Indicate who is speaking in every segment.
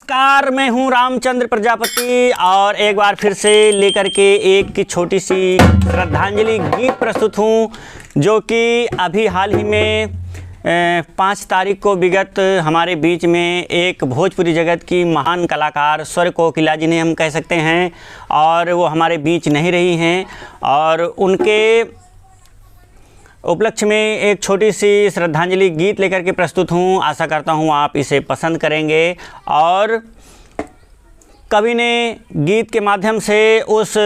Speaker 1: नमस्कार, मैं हूं रामचंद्र प्रजापति और एक बार फिर से लेकर के एक छोटी सी श्रद्धांजलि गीत प्रस्तुत हूं, जो कि अभी हाल ही में 5 तारीख को विगत हमारे बीच में एक भोजपुरी जगत की महान कलाकार स्वर कोकिला जिन्हें हम कह सकते हैं, और वो हमारे बीच नहीं रही हैं, और उनके उपलक्ष्य में एक छोटी सी श्रद्धांजलि गीत लेकर के प्रस्तुत हूँ। आशा करता हूँ आप इसे पसंद करेंगे। और कवि ने गीत के माध्यम से उस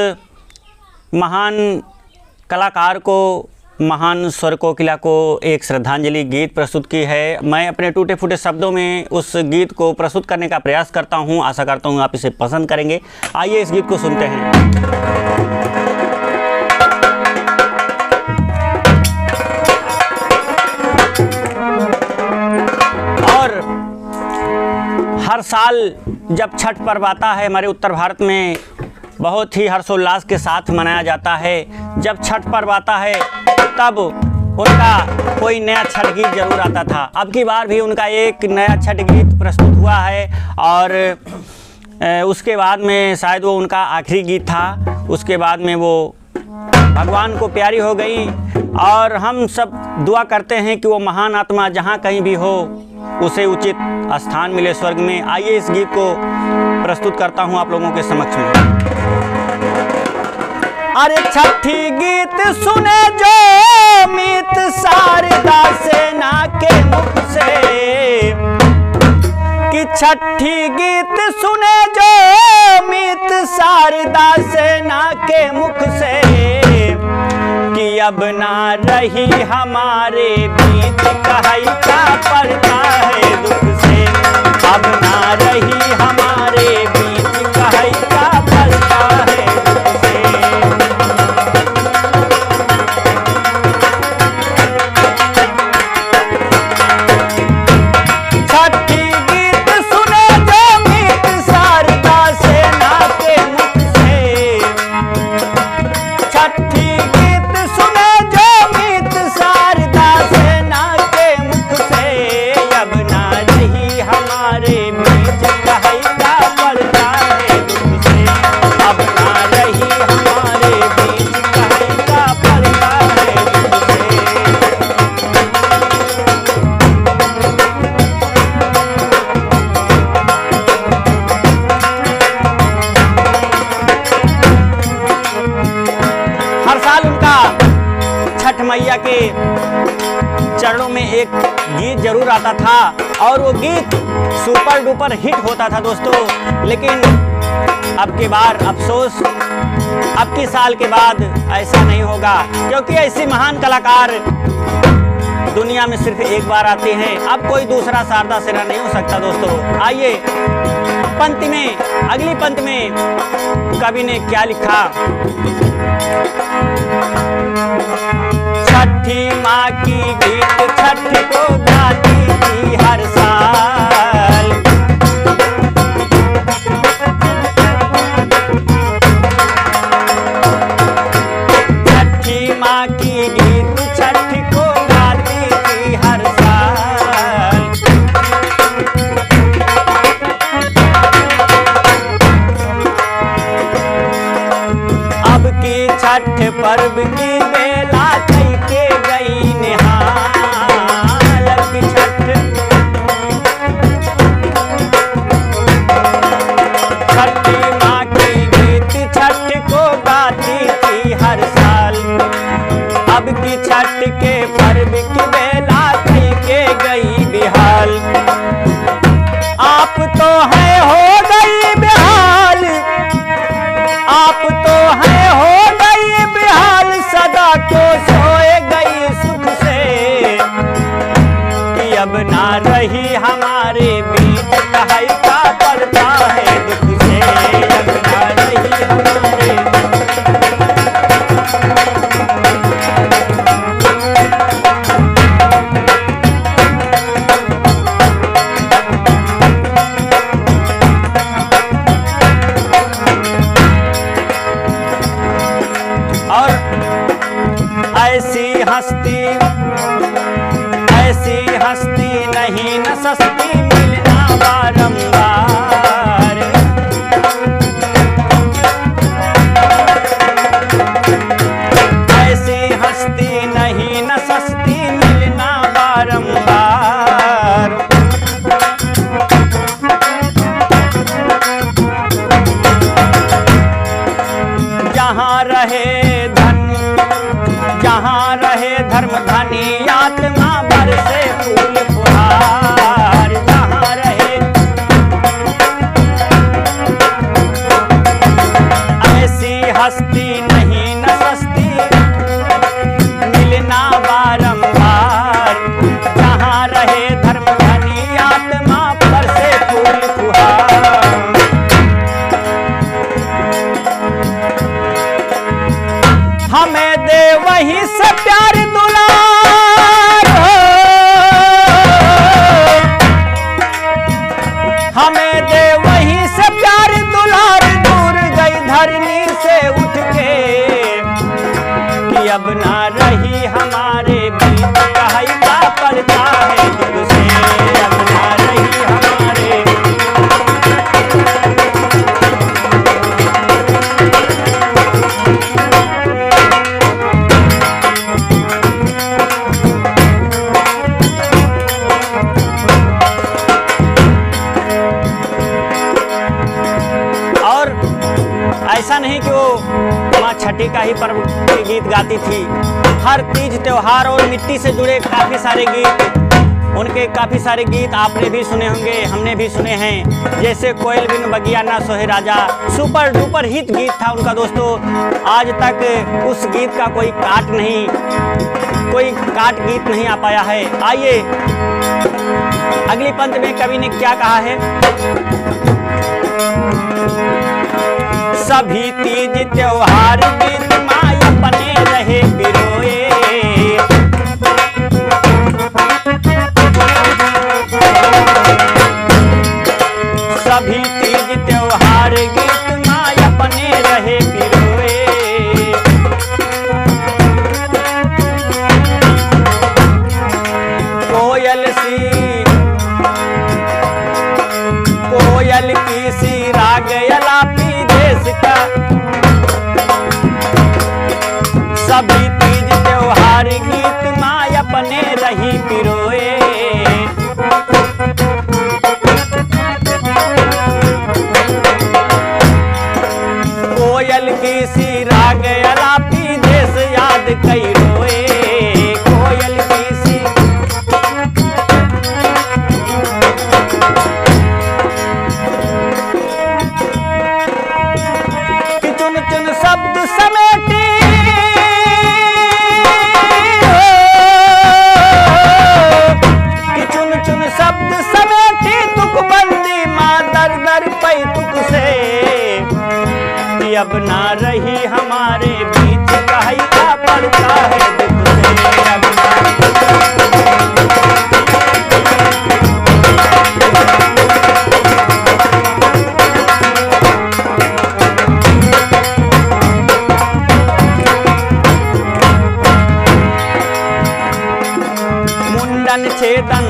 Speaker 1: महान कलाकार को, महान स्वर कोकिला को एक श्रद्धांजलि गीत प्रस्तुत की है। मैं अपने टूटे फूटे शब्दों में उस गीत को प्रस्तुत करने का प्रयास करता हूँ। आशा करता हूँ आप इसे पसंद करेंगे। आइए इस गीत को सुनते हैं। हर साल जब छठ पर्व आता है, हमारे उत्तर भारत में बहुत ही हर्षोल्लास के साथ मनाया जाता है। जब छठ पर्व आता है तब उनका कोई नया छठ गीत जरूर आता था। अब की बार भी उनका एक नया छठ गीत प्रस्तुत हुआ है, और उसके बाद में शायद वो उनका आखिरी गीत था। उसके बाद में वो भगवान को प्यारी हो गई, और हम सब दुआ करते हैं कि वो महान आत्मा जहाँ कहीं भी हो उसे उचित स्थान मिले स्वर्ग में। आइए इस गीत को प्रस्तुत करता हूँ आप लोगों के समक्ष में। अरे छठी गीत सुने जो मीत शारदा सेना के मुख से, कि छठी गीत सुने जो मीत शारदा सेना के मुख से, कि अब ना रही हमारे बीच कहीं का पड़ता है दुख से, अब ना रही हमारे बीच कहीं का पड़ता है दुख से। छठी गीत सुने जो मीत शारदा सेना के मुख से, छठी गीत सुने जो मीत शारदा सेना के मुख से, अब ना रही हमारे बीच कहीं का पड़ता है दुख से, अब ना रही हमारे बीच कहीं का पड़ता है दुख से। हर साल उनका छठ मैया के चरणों में एक गीत जरूर आता था, और वो गीत सुपर डुपर हिट होता था दोस्तों। लेकिन अब की बार अफसोस, अब की साल के बाद ऐसा नहीं होगा, क्योंकि ऐसी महान कलाकार दुनिया में सिर्फ एक बार आते हैं। अब कोई दूसरा शारदा सेना नहीं हो सकता दोस्तों। आइए पंक्ति में, अगली पंक्ति में कवि ने क्या लिखा। छठी माँ की गीत छठ को गाती थी हर साल, छठी माँ की गीत छठ को गाती थी हर साल। अब की छठ पर्व की बेला कई के गई निहाल, अब की छठी माँ की गीत छठ को गाती थी हर साल। अब की छठ के पर्व की बेला कई के गई बेहाल। आप तो हैं हो गई बेहाल, आप तो हैं हो गई बेहाल, सदा को सोए गई सुख से, कि अब ना रही हमारे बीच कहीं का पड़ता है दुख से, अब ना रही हमारे। और ऐसी हस्ती नहीं न सस्ती मिलना बारंबार, नहीं कि वो माँ छठी का ही पर्व के गीत गाती थी। हर तीज त्योहार और मिट्टी से जुड़े काफ़ी सारे गीत, उनके काफ़ी सारे गीत आपने भी सुने होंगे, हमने भी सुने हैं। जैसे कोयल बिन बगिया ना सोहे राजा, सुपर डुपर हिट गीत था उनका दोस्तों। आज तक उस गीत का कोई काट गीत नहीं आ पाया है। आइए अगली पंक्ति में कवि ने क्या कहा है। सभी तीज त्योहार गीत माँ अपने रहे पिरोए, सभी तीज त्योहार गीत माँ अपने रहे पिरोए। कोयल की सी राग अलापी देश का, सभी तीज त्योहार गीत माँ अपने रही पिरोए। कोयल की सी राग अलापी देश याद कई रोए, कोयल की सी। कि चुन चुन शब्द समेटी, कि चुन चुन शब्द समेटी तुक बंदी माँ दर दर पई तुक से। अब ना रही हमारे बीच कहता पड़ता है दुख से। अब मुंडन छेदन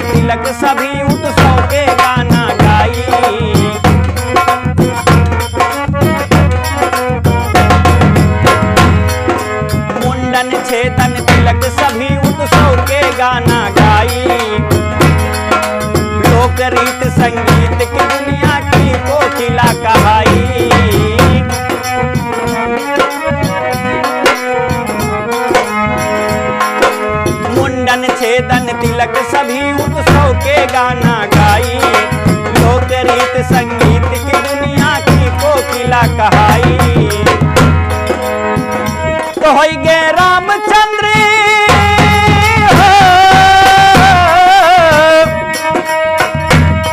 Speaker 1: तिलक सभी उत्सव के गाना गाई। छेदन तिलक सभी उत्सव के गाना गाई। लोक रीत संगीत की दुनिया की कोकिला कहाई। मुंडन छेदन तिलक सभी उत्सव के गाना गाई। लोक रीत संगीत की दुनिया की कोकिला कहाई। तो होई गे रामचंद्र,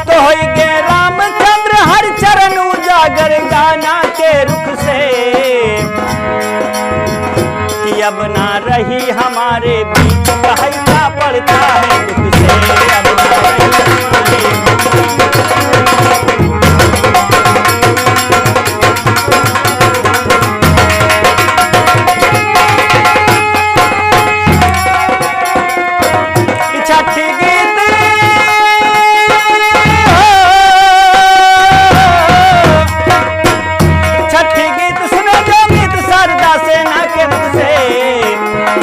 Speaker 1: तो होई गे रामचंद्र हर चरण उजागर गाना के रुख से। कि अब ना रही हमारे बीच कहता पड़ता है दुख से। अब ना रही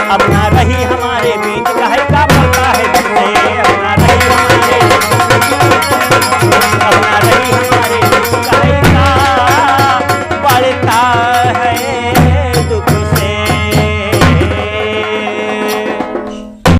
Speaker 1: अब ना रही हमारे बीच कहता पड़ता है दुख से। अब ना रही हमारे बीच कहता पड़ता